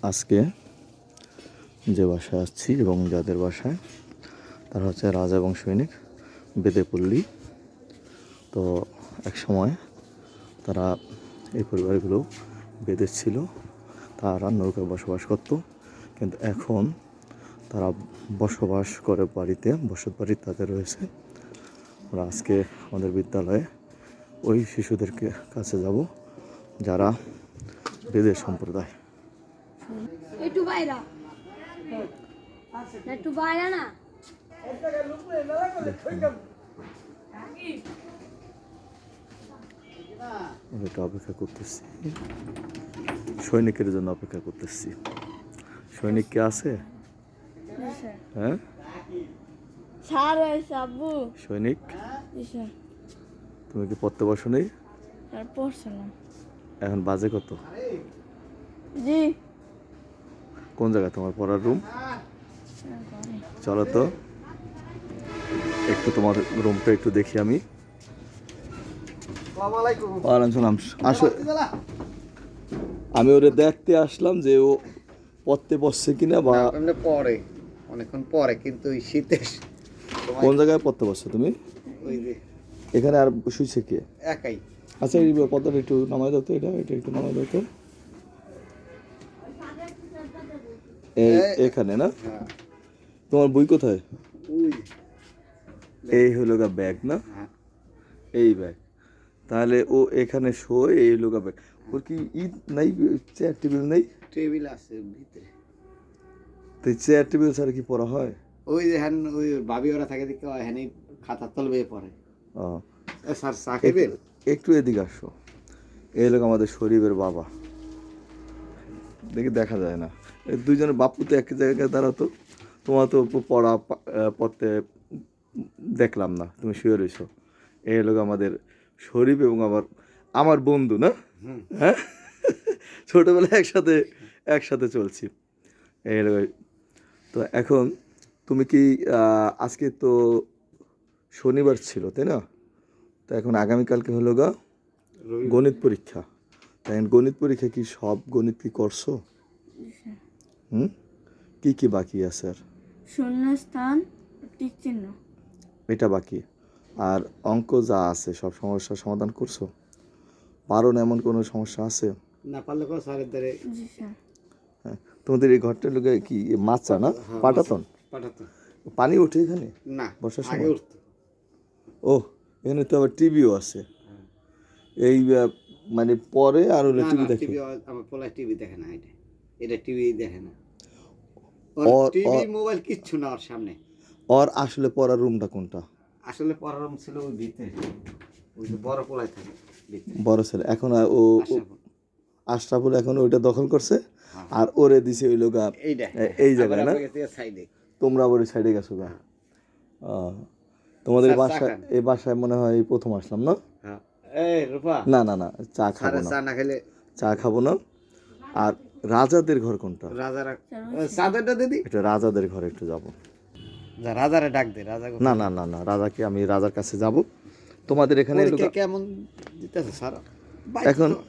আজকে যে বাসায় আসছি এবং যাদের বাসায় তারা হচ্ছে রাজা এবং সৈনিক বেদেপল্লী। তো এক সময় তারা এই পরিবারগুলো বেদের ছিল, তারা নৌকায় বসবাস করত, কিন্তু এখন তারা বসবাস করে বাড়িতে, বসত বাড়ি তাদের রয়েছে। আমরা আজকে আমাদের বিদ্যালয়ে ওই শিশুদেরকে কাছে যাব যারা বেদের সম্প্রদায়। একটু বাইরা না এটা অপেক্ষা করতেছি, সৈনিকের জন্য অপেক্ষা করতেছি। সৈনিক কে আছে? হ্যাঁ সৈনিক, তুমি কি পড়তে বসো নেই? এখন বাজে কত? জি কোন জায়গায় তোমার পড়ার রুম? চলো তো একটু তোমার রুমটা একটু দেখি আমি। ওয়ালাইকুম সালাম। আমি ওরে দেখতে আসলাম যে ও পড়তে বসছে কিনা, বা পরে অনেকক্ষণ পরে, কিন্তু ওই শীতে কোন জায়গায় পড়তে বসছো তুমি? ওই যে এখানে আর শুইছে কে? একাই। আচ্ছা এই পর্দাটা একটু নামাই দাও তো, এটা একটু নামাই দাও তো। এখানে না? হ্যাঁ। তোমার বই কোথায়? ওই এই হলো গা ব্যাগ না? হ্যাঁ। এই ব্যাগ। তাহলে ও এখানে শোয়, এই হলো গা ব্যাগ। ওর কি নাই, চেয়ার টেবিল নেই? টেবিল আছে ভিতরে। তো চেয়ার টেবিল ছাড়া কি পড়া হয়? ওই যে হ্যান ওই ভাবি ওরা থাকে দেখতে হ্যানি খাতা তলবে পড়ে। ও স্যার চা খাবেন? একটু এদিকে আসো। এই লোক আমাদের শরীফের বাবা, দেখি দেখা যায় না। এই দুইজনের বাপু তো এক জায়গায় দাঁড়াতো। তোমার তো পড়তে দেখলাম না, তুমি শুয়ে রয়েছো। এই লোক আমাদের শরীফ এবং আমার বন্ধু না? হ্যাঁ, ছোটবেলায় একসাথে চলছি। এই লোক। তো এখন তুমি কি আজকে তো শনিবার ছিল তাই না? তো এখন আগামীকালকে হলো গা গণিত পরীক্ষা। তাই গণিত পরীক্ষা কি সব গণিত কি করছো? কি বাকি আছে? আর শূন্যস্থান, টিক চিহ্ন, এটা বাকি। আর অঙ্ক যা আছে সব সমস্যার সমাধান করছো? পারো না এমন কোনো সমস্যা আছে? না পারলে কো স্যারের দ্বারে। জি স্যার। হ্যাঁ, তোমাদের এই ঘরটার লোকে কি মাচা না পাটাতন? পানি ওঠে এখানে না, বর্ষার আগে সময়? উঠতো। ও এখানে তো আবার টিভিও আছে। এই মানে পরে আর হলে টিভি দেখে? টিভি আমার পোলা টিভি দেখে না, এটা টিভি দেখে না। ওর টিভি মোবাইল কিচ্ছু না ওর সামনে। ওর আসলে পড়ার রুমটা কোনটা? আসলে পড়ার রুম ছিল ওই ভিতরে, ওই যে বড় পোলাই থাকে ভিতরে। বড় ছেলে এখন ও আশরাফুল এখন ওইটা দখল করছে, আর ওরে দিছে ওই লোক এই জায়গায় না? তোমরা আবার ওই সাইডে গেছো গা? তোমাদের বাসায়, এই বাসায় মনে হয় এই প্রথম আসলাম না? না না না, চা খাবো না, চা খাবো না। আর রাজাদের ঘর কোনটা? এটা রাজাদের ঘরে একটু যাবো। রাজারে ডাক দে, রাজা। না না না না, রাজাকে আমি রাজার কাছে যাব। তোমাদের এখানে কেমন দিতেছে স্যার?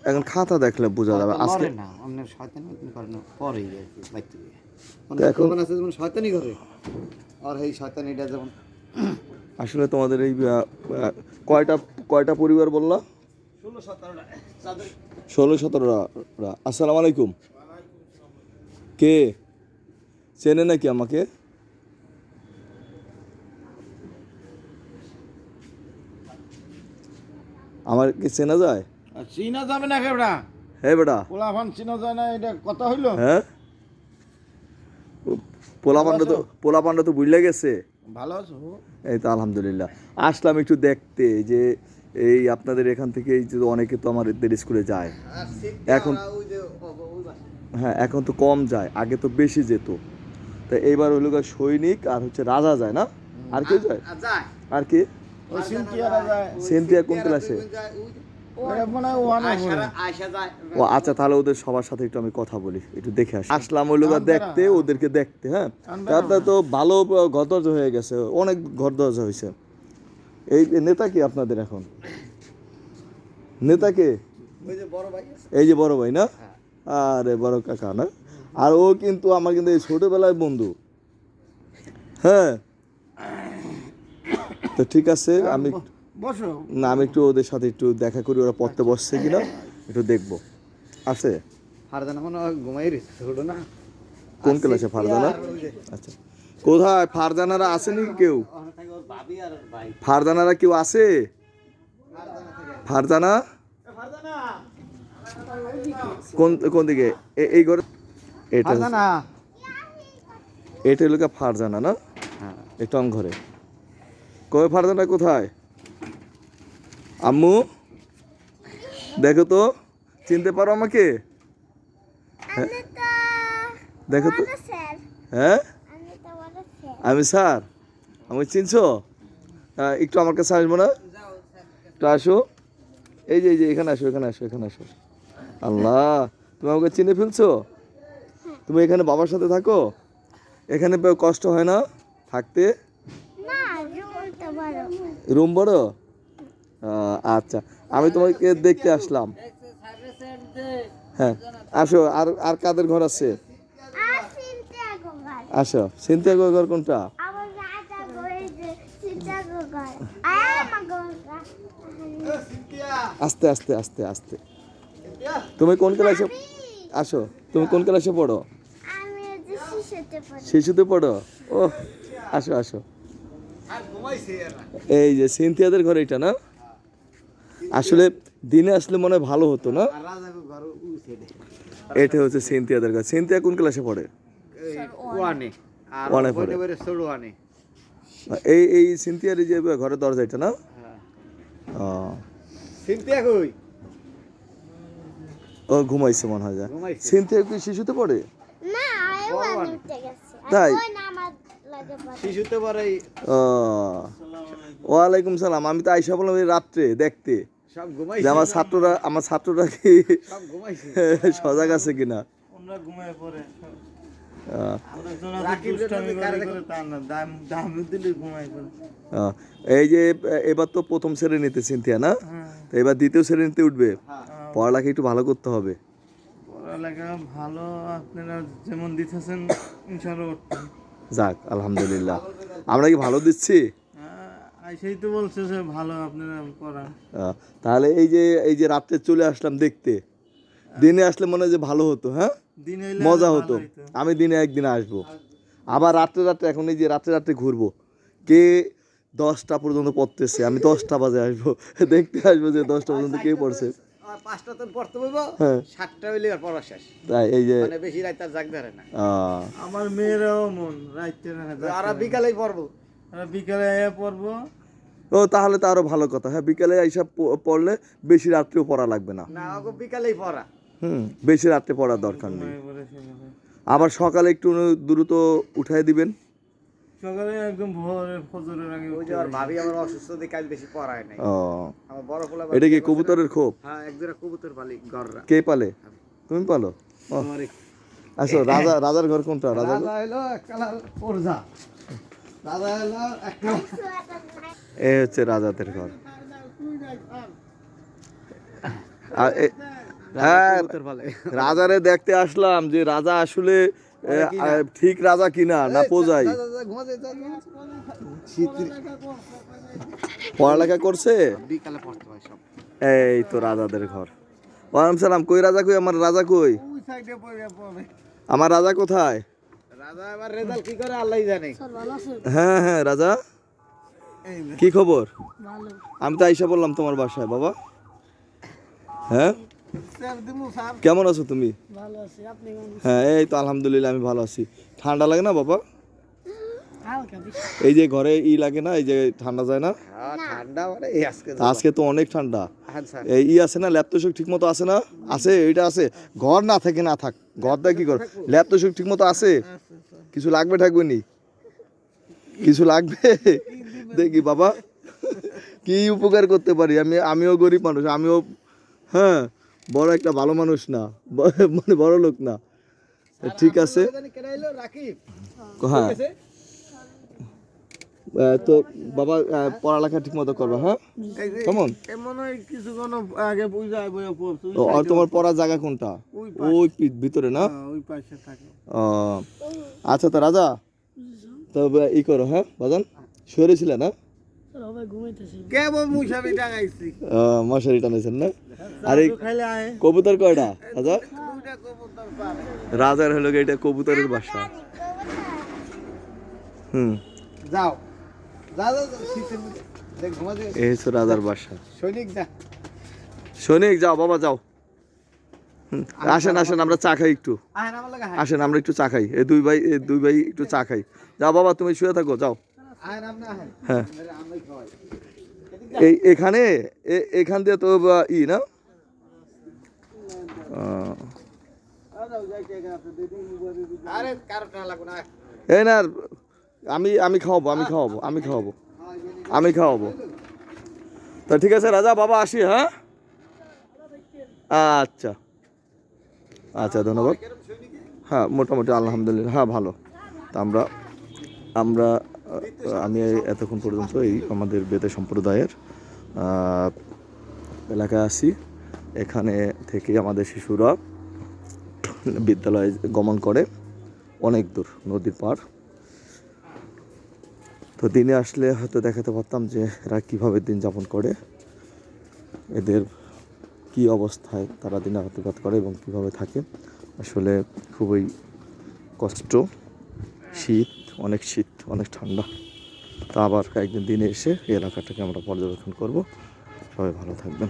এখন খাতা দেখলে বোঝা যাবে। আজকে না অন্য শয়তানি করে না, পরে বাইতে এখন আছে যেমন শয়তানি করে, আর এই শয়তানিটা যেমন। আসলে তোমাদের এই কয়টা পরিবার বললা? 16-17টা। আসসালামু আলাইকুম। কে চেনে নাকি আমাকে? আমার কি চেনা যায়? চিনা যাবে না কেবড়া? হ্যাঁ বেটা, পোলাফান চিনা যায় না, এটা কথা হইল? হ্যাঁ, পোলাপান্ডা তো বুঝলে গেছে। ভালো আছো? এই তো আলহামদুলিল্লাহ। আসলাম একটু দেখতে যে এই আপনাদের এখান থেকে এই যে অনেকে তো আমাদের স্কুলে যায় এখন। হ্যাঁ, এখন তো কম যায়, আগে তো বেশি যেত। তা এইবার হলো সৈনিক আর হচ্ছে রাজা যায় না? আর কেউ যায়? আর কি? সেন্টিয়া কোন ক্লাসে? ও আচ্ছা, তাহলে ওদের সবার সাথে একটু আমি কথা বলি, একটু দেখে আসি। আসলাম ওই লোক দেখতে, ওদেরকে দেখতে। হ্যাঁ, তারপরে তো ভালো ঘরদরজা হয়ে গেছে, অনেক ঘরদরজা হয়েছে। এই নেতা কি আপনাদের এখন? নেতা কে? এই যে বড় ভাই না? আরে বড় কাকা না? আর ও কিন্তু আমার কিন্তু এই ছোটবেলায় বন্ধু। হ্যাঁ, তো ঠিক আছে, আমি বসো। না আমি একটু ওদের সাথে একটু দেখা করি, ওরা পড়তে বসছে কিনা একটু দেখবো। আছে ফারজানা মনে হয় ঘুমাই রয়েছে, ছোট না? কোন ক্লাসে ফারজানা? আচ্ছা, কোথায় ফারজানারা আছে নাকি কেউ? ভাবি আর ভাই। ফারজানারা কেউ আছে? ফারজানা কোন কোন দিকে? এই ঘরে? এটা ফারজানা। এটা হলো ফারজানা না? হ্যাঁ। এই টং ঘরে। কবে ফারজানা কোথায়? আম্মু দেখো তো, চিনতে পারো আমাকে? হ্যাঁ? দেখো তো। হ্যাঁ, আমি স্যার। আমাকে চিনছো? একটু আমার কাছে আসবো না? একটু আসো। এই যে এখানে আসো, এখানে আসো, এখানে আসো। আল্লাহ, তুমি আমাকে চিনে ফেলছো? তুমি এখানে বাবার সাথে থাকো? এখানে কষ্ট হয় না থাকতে? রুম বড়? আচ্ছা, আমি তোমাকে দেখতে আসলাম। হ্যাঁ, আসো। আর আর কাদের ঘর আছে? আসো। সিনথিয়া ঘর কোনটা? আস্তে আস্তে আস্তে আস্তে। তুমি কোন ক্লাসে? আসো, তুমি কোন ক্লাসে পড়ো? শিশুতে পড়ো? ও, আসো আসো। এই যে সিনথিয়াদের ঘর এটা না? আসলে দিনে আসলে মনে হয় ভালো হতো না? এটা হচ্ছে সিনথিয়াদের ঘর। সিনথিয়া কোন ক্লাসে পড়ে? ওয়ানে পড়ে। এই সিনথিয়ার এই যে ঘরের দরজা এটা না? ও ঘুমাইছে মনে হয়। সিনথিয়া কি শিশুতে পড়ে? তাই? শিশুতে পরে ও, ওয়ালাইকুম সালাম। আমি তো আইসা বললাম এই রাত্রে দেখতে সব যে ঘুমাইছে। আমার ছাত্ররা কি সব ঘুমাইছে। সজাগ আছে কিনা। ওরা ঘুমায় পড়ে। রাকিব এই যে এবার তো প্রথম শ্রেণীতে সিনথিয়া না? তো এবার দ্বিতীয় শ্রেণীতে উঠবে। পড়ালেখা একটু ভালো করতে হবে। পড়ালেখা ভালো আপনারা যেমন দিতেছেন ইনশাআল্লাহ উঠবেন। যাক, আলহামদুলিল্লাহ। আমরা কি ভালো দিচ্ছি? আইসাই তো বলছে যে ভালো আপনারা পড়ান। তাহলে এই যে রাত্রে চলে আসলাম দেখতে, দিনে আসলে মনে হয় যে ভালো হতো। হ্যাঁ, দিন হইলে মজা আরো হতো। ভালো হইতো। আমি দিনে একদিন আসবো, আবার রাত্রে রাত্রে। এখন এই যে রাত্রে রাত্রে ঘুরবো, কে 10টা পর্যন্ত পড়তেছে, আমি 10টা বাজে আসবো দেখতে আসবো যে 10টা পর্যন্ত কে পড়ছে। 5টা তো পড়তে বলবো, হ্যাঁ। 7টা হইলে আর পড়া শেষ। তাই এই যে মানে বেশি রাত আর জাগ ধরে না। আমার মেয়েরাও মন রাইতে না আর বিকালেই পড়বো। বিকালে আয়া পড়বো। ও, তাহলে তো আরো ভালো কথা। হ্যাঁ, বিকালে এইসব পড়লে বেশি রাত্রেও পড়া লাগবে না। না, ওকে বিকালেই পড়া। বেশি রাত্রে পড়ার দরকার নেই। ঘুমায় পড়ে সেভাবে। আবার সকালে একটু দ্রুত উঠাই দিবেন। সকালে একদম ভোরে ফজরের আগে ওই যে আর ভাবি আমার অসুস্থ দেখে আজ বেশি পড়ায় নাই। ও, আমার বড় পোলা এটা কি কবুতরের খোপ? হ্যাঁ, একজোড়া কবুতর পালি গররা। কে পালে? তুমি পালো? ও, আসো। রাজার ঘর কোনটা? রাজা হলো এক কালার পরজা। রাজা হলো এক কালার। এই হচ্ছে রাজাদের ঘর। হ্যাঁ, কবুতর পালে। রাজারে দেখতে আসলাম যে রাজা আসলে ঠিক রাজা কিনা না পোজাই। পড়ালেখা করছে? বিকালে পড়তে হয় সব। এই তো রাজাদের ঘর। ওয়ালাইকুম সালাম। কই রাজা কই? আমার রাজা কই? আমার রাজা কোথায়? রাজা এবার রেজাল্ট কি করে আল্লাহই জানে। হ্যাঁ হ্যাঁ, রাজা কি খবর? আমি তো আইসা বললাম তোমার বাসায় বাবা। হ্যাঁ, কেমন আছো তুমি? হ্যাঁ, এই তো আলহামদুলিল্লাহ আমি ভালো আছি। ঠান্ডা লাগে না বাবা? এই যে ঘরে লাগে না, এই যে ঠান্ডা যায় না? ঠান্ডা মানে আজকে তো অনেক ঠান্ডা। আচ্ছা। এই আছে না, ল্যাপটপ ঠিক মতো আছে না? আছে, এইটা আছে। ঘর না থাকে না থাক, ঘরটা কি কর? ল্যাপটপ ঠিক মতো আছে? কিছু লাগবে থাকবে নি? কিছু লাগবে? দেখি বাবা কি উপকার করতে পারি। আমিও গরিব মানুষ, আমিও হ্যাঁ বড় একটা ভালো মানুষ না, মানে বড় লোক না। ঠিক আছে। হ্যাঁ, তো বাবা পড়ালেখা ঠিক মতো করবা, হ্যাঁ? কেমন? মনে হয় কিছুক্ষণ আগে বুঝাই বইয়া পড়ছে আর তোমার পড়ার জায়গা কোনটা? ওই ভিতরে না? ওই পাশে থাকে। আচ্ছা তো রাজা, তবে ই করো, হ্যাঁ বাজান, শুয়ে ছিলে না? কেবল মুশারি টাঙাইছি। মশারি টানেছেন না? আর এই খাইলে আয় কবুতর কয়টা রাজা? দুইটা কবুতর পারে। রাজার হলো গিয়ে এটা কবুতরের বাসা। যাও যা যা যা, শীতের মধ্যে দেখ ঘুমা দিয়ে এই হচ্ছে রাজার বাসা। সৈনিক যা। সৈনিক যাও বাবা যাও। আসেন আসেন, আমরা চা খাই একটু। আহেন আমার লাগা, আসেন আমরা একটু চা খাই, এই দুই ভাই একটু চা খাই। যাও বাবা, তুমি শুয়ে থাকো, যাও। আহেন আপনি আহেন। হ্যাঁ, আমরাই খাওয়াই। এখানে এখান দিয়ে তো ই না, আরে কারটা লাগবে না। এই না, আমি খাওয়াবো। তা ঠিক আছে রাজা, বাবা আসি, হ্যাঁ? আচ্ছা আচ্ছা, ধন্যবাদ। হ্যাঁ মোটামুটি আলহামদুলিল্লাহ, হ্যাঁ ভালো। তা আমি এতক্ষণ পর্যন্ত এই আমাদের বেদে সম্প্রদায়ের এলাকায় আছি। এখানে থেকে আমাদের শিশুরা বিদ্যালয়ে গমন করে অনেক দূর, নদীর পার। তো দিনে আসলে হয়তো দেখাতে পারতাম যে এরা কীভাবে দিন যাপন করে, এদের কি অবস্থায় তারা দিনে আত্মঘাত করে এবং কীভাবে থাকে। আসলে খুবই কষ্ট, অনেক শীত, অনেক ঠান্ডা। তা আবার একদিন দিনে এসে এই এলাকাটাকে আমরা পর্যবেক্ষণ করব। সবাই ভালো থাকবেন।